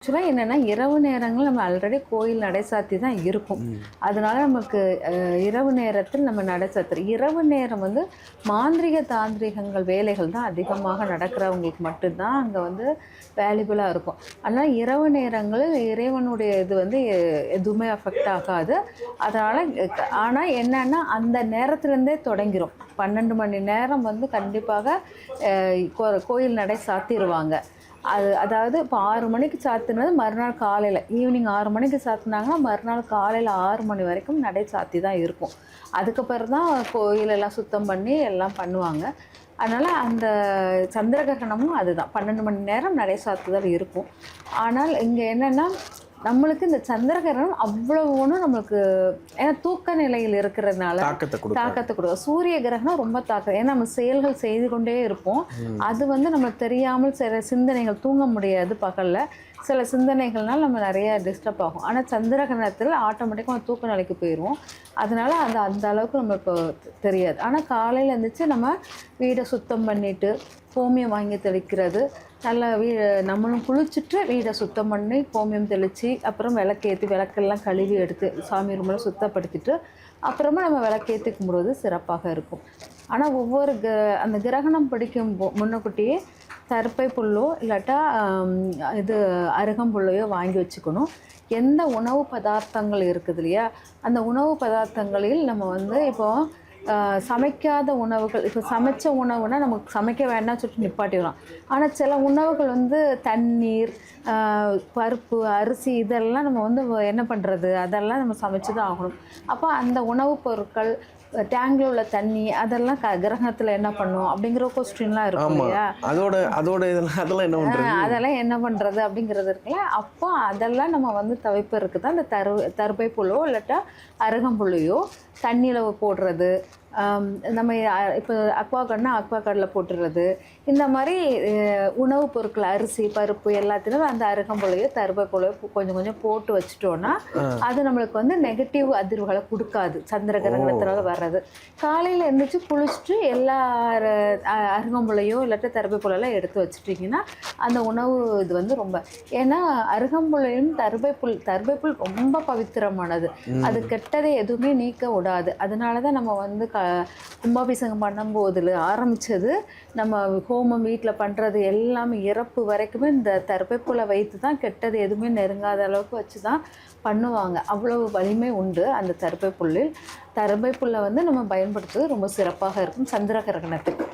ஆக்சுவலாக என்னென்னா இரவு நேரங்கள் நம்ம ஆல்ரெடி கோயில் நடை சாத்தி தான் இருக்கும். அதனால நமக்கு இரவு நேரத்தில் நம்ம நடை சாத்துறோம். இரவு நேரம் வந்து மாந்திரிக தாந்திரிகங்கள் வேலைகள் தான் அதிகமாக நடக்கிறவங்களுக்கு மட்டும்தான் அங்கே வந்து வேல்யூபிளாக இருக்கும். அதனால் இரவு நேரங்களில் இறைவனுடைய இது வந்து எதுவுமே அஃபெக்ட் ஆகாது. அதனால் ஆனால் என்னென்னா அந்த நேரத்துலேருந்தே தொடங்கிரும். 12 மணி நேரம் வந்து கண்டிப்பாக கோயில் நடை சாத்திடுவாங்க. அதாவது இப்போ 6 மணிக்கு சாத்தினது மறுநாள் காலையில் ஈவினிங் 6 மணிக்கு சாத்தினாங்கன்னா மறுநாள் காலையில் 6 மணி வரைக்கும் நடை சாத்தி தான் இருக்கும். அதுக்கப்புறம் தான் கோயிலெல்லாம் சுத்தம் பண்ணி எல்லாம் பண்ணுவாங்க. அதனால் அந்த சந்திர கிரகணமும் அதுதான் 12 மணி நேரம் நடை சாத்துதல் இருக்கும். ஆனால் இங்கே என்னென்னா நம்மளுக்கு இந்த சந்திர கிரகணம் அவ்வளவு ஒன்றும் நம்மளுக்கு ஏன்னா தூக்க நிலையில் இருக்கிறதுனால தாக்கத்தை கொடுக்கும். சூரிய கிரகணம் ரொம்ப தாக்கம், ஏன்னா நம்ம செயல்கள் செய்து கொண்டே இருப்போம். அது வந்து நம்மளுக்கு தெரியாமல் சில சிந்தனைகள் தூங்க முடியாது பகலில். சில சிந்தனைகள்னால் நம்ம நிறைய டிஸ்டர்ப் ஆகும். ஆனால் சந்திர கிரகணத்தில் ஆட்டோமேட்டிக்காக தூக்க நிலைக்கு போயிடுவோம். அதனால் அந்த அளவுக்கு நம்மளுக்கு தெரியாது. ஆனால் காலையில் இருந்துச்சு நம்ம வீடை சுத்தம் பண்ணிவிட்டு ஹோமியம் வாங்கி தெளிக்கிறது, நல்லா நம்மளும் குளிச்சுட்டு வீடை சுத்தம் பண்ணி ஹோமியம் தெளித்து அப்புறம் விளக்கேற்றி விளக்கெல்லாம் கழுவி எடுத்து சாமி ரூமெல்லாம் சுத்தப்படுத்திட்டு அப்புறமா நம்ம விளக்கேற்றி கும்பிடுவது சிறப்பாக இருக்கும். ஆனால் ஒவ்வொரு அந்த கிரகணம் பிடிக்கும் முன்னக்கூட்டியே தர்ப்பை புல்லோ இல்லாட்டா இது அருகம்புல்லையோ வாங்கி வச்சுக்கணும். எந்த உணவு பதார்த்தங்கள் இருக்குது இல்லையா, அந்த உணவு பதார்த்தங்களில் நம்ம வந்து இப்போது சமைக்காத உணவுகள், இப்போ சமைச்ச உணவுனா நமக்கு சமைக்க வேண்டாம்னு சொல்லிட்டு நிப்பாட்டிடலாம். ஆனால் சில உணவுகள் வந்து தண்ணீர், பருப்பு, அரிசி இதெல்லாம் நம்ம வந்து என்ன பண்ணுறது, அதெல்லாம் நம்ம சமைச்சு தான் ஆகணும். அப்போ அந்த உணவுப் பொருட்கள், டேங்கில் உள்ள தண்ணி அதெல்லாம் கிரகணத்தில் என்ன பண்ணும் அப்படிங்கிற கொஸ்டின்லாம் இருக்கும் இல்லையா, அதெல்லாம் என்ன பண்ணுறது அப்படிங்கிறது இருக்குல்ல. அப்போ அதெல்லாம் நம்ம வந்து தவிர்ப்பதற்கு தான் இந்த தர்பை புல்லோ இல்லாட்டா அருகம்புல்லையோ தண்ணியில் போடுறது, நம்ம இப்போ அக்வா கார்டில் போட்டுடுறது, இந்த மாதிரி உணவுப் பொருட்கள் அரிசி பருப்பு எல்லாத்தையும் அந்த அருகம்புல்லையோ தர்பை புல்லையோ கொஞ்சம் கொஞ்சம் போட்டு வச்சுட்டோன்னா அது நம்மளுக்கு வந்து நெகட்டிவ் அதிர்வுகளை கொடுக்காது. சந்திர கிரகணத்தினால வர்றது காலையில் எழுந்திரிச்சு குளிச்சுட்டு எல்லா அருகம்புல்லையோ இல்லாட்டி தர்பை புல்லெல்லாம் எடுத்து வச்சுட்டிங்கன்னா அந்த உணவு இது வந்து ரொம்ப, ஏன்னா அருகம்புல்லையும் தர்பை புல் ரொம்ப பவித்திரமானது. அது கெட்டதை எதுவுமே நீக்க விடாது. அதனால தான் நம்ம வந்து கும்பாபிஷேகம் பண்ணும்போதில் ஆரம்பித்தது நம்ம ஹோமம் வீட்டில் பண்ணுறது எல்லாமே இறப்பு வரைக்குமே இந்த தர்பைப்புல்லை வைத்து தான் கெட்டது எதுவுமே நெருங்காத அளவுக்கு வச்சு தான் பண்ணுவாங்க. அவ்வளவு வலிமை உண்டு அந்த தர்பை புல்லை வந்து நம்ம பயன்படுத்துவது ரொம்ப சிறப்பாக இருக்கும் சந்திர கிரகணத்துக்கு.